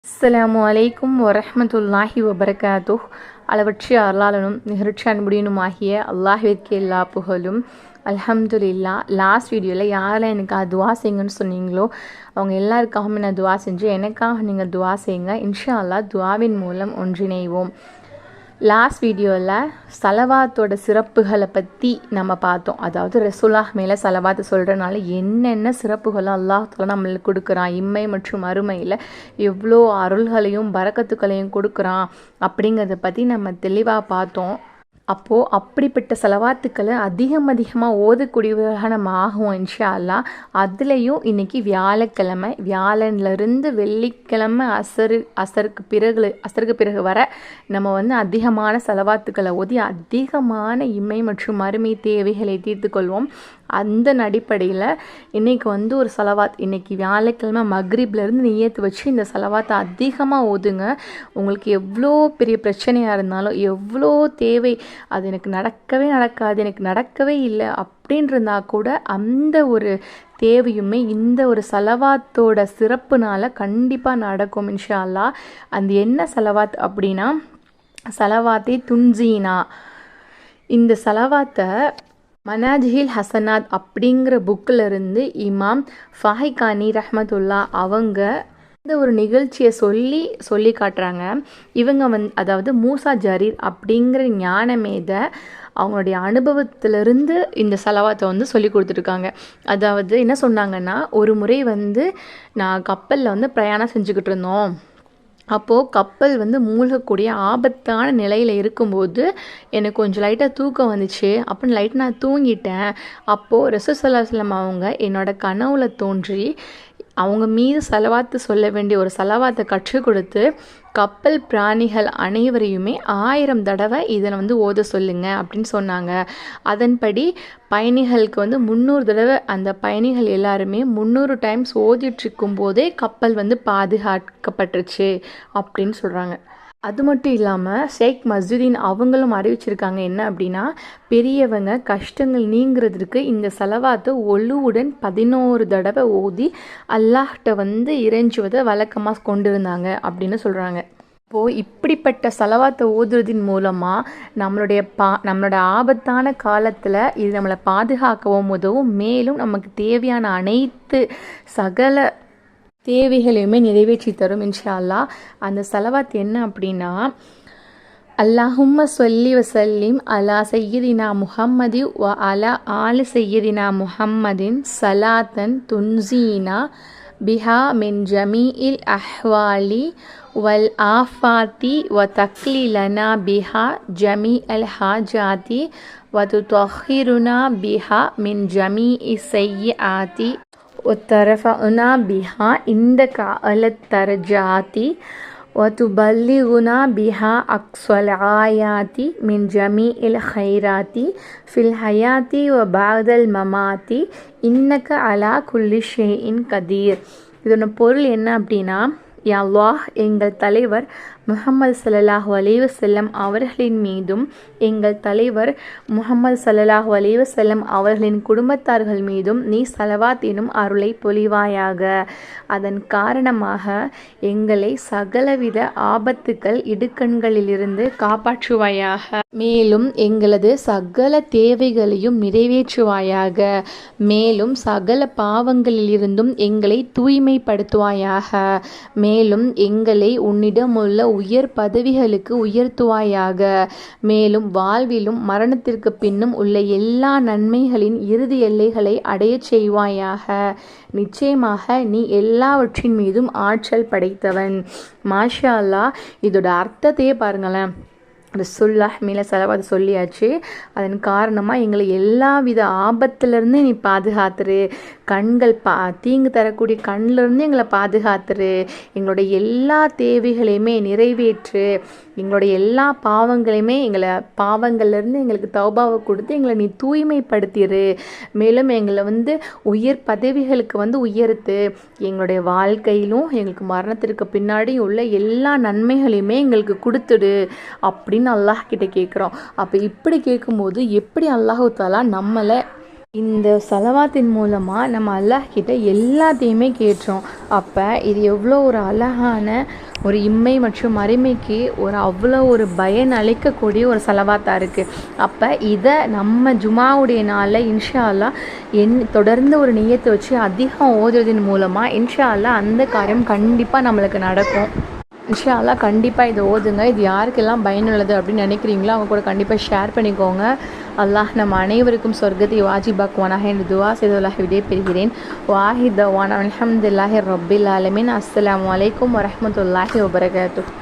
அஸ்ஸலாமு அலைக்கும் வரஹ்மத்துல்லாஹி வபரகாத்துஹ். அளவற்ற அருளாளனும் நிகழ்ச்சி அன்புடையனும் ஆகிய அல்லாஹ்விற்கு எல்லா புகழும். அல்ஹம்துலில்லா. லாஸ்ட் வீடியோவில் யாரெல்லாம் எனக்கு துவா செய்யுங்கன்னு சொன்னீங்களோ அவங்க எல்லாருக்காகவும் நான் துவா செஞ்சு எனக்காக நீங்கள் துவா செய்யுங்க. இன்ஷா அல்லாஹ் துவாவின் மூலம் ஒன்றிணைவோம். லாஸ்ட் வீடியோவில் சலவாத்தோட சிறப்புகளை பற்றி நம்ம பார்த்தோம். அதாவது ரசூலுல்லாஹ் மேலே சலவாத்து சொல்கிறனால என்னென்ன சிறப்புகளை அல்லாஹ் தஆலா நம்மளுக்கு கொடுக்குறான், இம்மை மற்றும் அருமையில் எவ்வளோ அருள்களையும் பரக்கத்துக்களையும் கொடுக்குறான் அப்படிங்கிறத பற்றி நம்ம தெளிவாக பார்த்தோம். அப்போது அப்படிப்பட்ட செலவாத்துக்களை அதிகமாக ஓதக்கூடியவர்களாக நம்ம ஆகுவோம் இன்ஷா அல்லாஹ். அதுலேயும் இன்றைக்கி வியாழக்கிழமை, வியாழன்லேருந்து வெள்ளிக்கிழமை அசருக்கு பிறகு வர நம்ம அதிகமான செலவாத்துக்களை ஓதி அதிகமான இம்மை மற்றும் அருமை தேவைகளை தீர்த்து கொள்வோம். அந்த அடிப்படையில் இன்றைக்கி ஒரு செலவாத், இன்றைக்கி வியாழக்கிழமை மக்ரிப்லேருந்து நியத்து வச்சு இந்த செலவாத்தை அதிகமாக ஓதுங்க. உங்களுக்கு எவ்வளோ பெரிய பிரச்சனையாக இருந்தாலும், எவ்வளோ தேவை அது எனக்கு நடக்காது, எனக்கு நடக்கவே இல்லை அப்படின்றதா கூட அந்த ஒரு தேவையுமே இந்த ஒரு செலவாத்தோட சிறப்புனால கண்டிப்பாக நடக்கும் இன்ஷா அல்லாஹ். அந்த என்ன செலவாத் அப்படின்னா செலவாத்தே துன்ஜீனா. இந்த செலவாத்தை மனாஜிஹில் ஹசனாத் அப்படிங்கிற புக்கில் இருந்து இமாம் ஃபாஹிகானி ரஹ்மத்துல்லா அவங்க இந்த ஒரு நிகழ்ச்சியை சொல்லி காட்டுறாங்க. இவங்க அதாவது மூசா ஜரீர் அப்படிங்கிற ஞானமேத அவங்களுடைய அனுபவத்திலிருந்து இந்த செலவாத்தை சொல்லி கொடுத்துருக்காங்க. அதாவது என்ன சொன்னாங்கன்னா, ஒரு முறை நான் கப்பலில் பிரயாணம் செஞ்சுக்கிட்டு இருந்தோம். அப்போது கப்பல் மூழ்கக்கூடிய ஆபத்தான நிலையில் இருக்கும்போது எனக்கு கொஞ்சம் லைட்டாக தூக்கம் வந்துச்சு. அப்படின்னு லைட்டாக நான் தூங்கிட்டேன். அப்போது ரசூல் ஸல்லல்லாஹு அலைஹி வஸல்லம் அவங்க என்னோடய கனவுல தோன்றி அவங்க மீது செலவாத்து சொல்ல வேண்டிய ஒரு செலவாத்தை கற்றுக் கொடுத்து கப்பல் பிராணிகள் அனைவரையுமே 1000 தடவை இதை ஓத சொல்லுங்க அப்படின்னு சொன்னாங்க. அதன்படி பயணிகளுக்கு 300 தடவை அந்த பயணிகள் எல்லாருமே 300 டைம்ஸ் ஓதிட்டுருக்கும் போதே கப்பல் பாதுகாக்கப்பட்டுருச்சு அப்படின்னு சொல்கிறாங்க. அது மட்டும் இல்லாமல் ஷேக் மஸ்ஜிதீன் அவங்களும் அறிவிச்சிருக்காங்க. என்ன அப்படின்னா, பெரியவங்க கஷ்டங்கள் நீங்கிறதுக்கு இந்த செலவாத்தை ஒழுவுடன் 11 தடவை ஓதி அல்லாஹ்கிட்ட இறைஞ்சுவதை வழக்கமாக கொண்டு இருந்தாங்க அப்படின்னு சொல்கிறாங்க. இப்போது இப்படிப்பட்ட செலவாத்தை ஓதுறதின் மூலமாக நம்மளோட ஆபத்தான காலத்தில் இது நம்மளை பாதுகாக்கவும் உதவும். மேலும் நமக்கு தேவையான அனைத்து சகல தேவைகளையுமே நிறைவேற்றி தரும் இன்ஷா அல்லாஹ். அந்த செலவாத் என்ன அப்படின்னா, அல்லாஹும்ம ஸல்லி வஸல்லிம் அலா சய்யிதினா முஹம்மதி வ அலா ஆலி சய்யிதினா முஹம்மதின் ஸலாத்தன் துன்ஸீனா பிஹா மின் ஜமீஇல் அஹ்வாலி வல் ஆஃபாத்தி வ தக்லிலனா பிஹா ஜமீஅல் ஹாஜாத்தி வ துதஹிருனா பிஹா மின் ஜமீஇ ஸய்யிஆத்தி وترفعنا بها عندك على الدرجات وتبلغنا بها أقصى الغايات من جميع الخيرات في الحياة وبعد الممات إنك على كل شيء قدير. இதோட பொருள் என்ன அப்படின்னா, யா அல்லாஹ், எங்கள் தலைவர் முஹம்மது ஸல்லல்லாஹு அலைஹி வஸல்லம் அவர்களின் மீதும் எங்கள் தலைவர் முஹம்மது ஸல்லல்லாஹு அலைஹி வஸல்லம் அவர்களின் குடும்பத்தார்கள் மீதும் நீ ஸலவாத் எனும் அருளை பொழிவாயாக. அதன் காரணமாக எங்களை சகலவித ஆபத்துக்கள் இடுக்கண்களிலிருந்து காப்பாற்றுவாயாக. மேலும் எங்களது சகல தேவைகளையும் நிறைவேற்றுவாயாக. மேலும் சகல பாவங்களிலிருந்தும் எங்களை தூய்மைப்படுத்துவாயாக. மேலும் எங்களை உன்னிடமுள்ள உயர் பதவிகளுக்கு உயர்த்துவாயாக. மேலும் வாழ்விலும் மரணத்திற்கு பின்னும் உள்ள எல்லா நன்மைகளின் இறுதி எல்லைகளை அடையச் செய்வாயாக. நிச்சயமாக நீ எல்லாவற்றின் மீதும் ஆற்றல் படைத்தவன். மாஷா அல்லாஹ். இதோட அர்த்தத்தையே பாருங்களேன். ரசூலுல்லாஹ் மேலே செலவாத்து சொல்லியாச்சு. அதன் காரணமாக எங்களை எல்லா வித ஆபத்துலேருந்து நீ பாதுகாத்துரு. கண்கள் தீங்கு தரக்கூடிய கண்ணிலேருந்து எங்களை பாதுகாத்துரு. எங்களுடைய எல்லா தேவைகளையுமே நிறைவேற்று. எங்களுடைய எல்லா பாவங்கள்லேருந்து எங்களுக்கு தௌபாவை கொடுத்து எங்களை நீ தூய்மைப்படுத்திடு. மேலும் எங்களை உயர் பதவிகளுக்கு உயர்த்து. எங்களுடைய வாழ்க்கையிலும் எங்களுக்கு மரணத்திற்கு பின்னாடி உள்ள எல்லா நன்மைகளையுமே எங்களுக்கு கொடுத்துடு அப்படின்னு அல்லாஹ் கிட்ட கேட்குறோம். அப்போ இப்படி கேட்கும்போது எப்படி அல்லாஹ் தஆலா நம்மளை இந்த சலவாத்தின் மூலமாக நம்ம அல்லாஹ் கிட்ட எல்லாத்தையுமே கேட்டோம். அப்போ இது எவ்வளோ ஒரு அழகான ஒரு இம்மை மற்றும் மறுமைக்கு அவ்வளோ ஒரு பயன் அளிக்கக்கூடிய ஒரு சலவாத்தாக இருக்குது. அப்போ இதை நம்ம ஜுமாவுடைய நாளில் இன்ஷா அல்லாஹ் தொடர்ந்து ஒரு நியத்தை வச்சு அதிகம் ஓதுறதின் மூலமாக இன்ஷா அல்லாஹ் அந்த காரியம் கண்டிப்பாக நம்மளுக்கு நடக்கும். இன்ஷா அல்லாஹ் கண்டிப்பாக இதை ஓதுங்க. இது யாருக்கெல்லாம் பயனுள்ளது அப்படின்னு நினைக்கிறீங்களோ அவங்க கூட கண்டிப்பாக ஷேர் பண்ணிக்கோங்க. அல்லாஹ் நம்ம அனைவருக்கும் சொர்க்கத்தை வாஜிபாக்குவானாக என்று துவா செய்துள்ளாக விடைபெறுகிறேன். வாஹித் தவானா அல்ஹம்துலில்லாஹி ரப்பில் ஆலமீன். அஸ்ஸலாமு அலைக்கும் வரஹ்மத்துல்லாஹி வபரகாத்துஹு.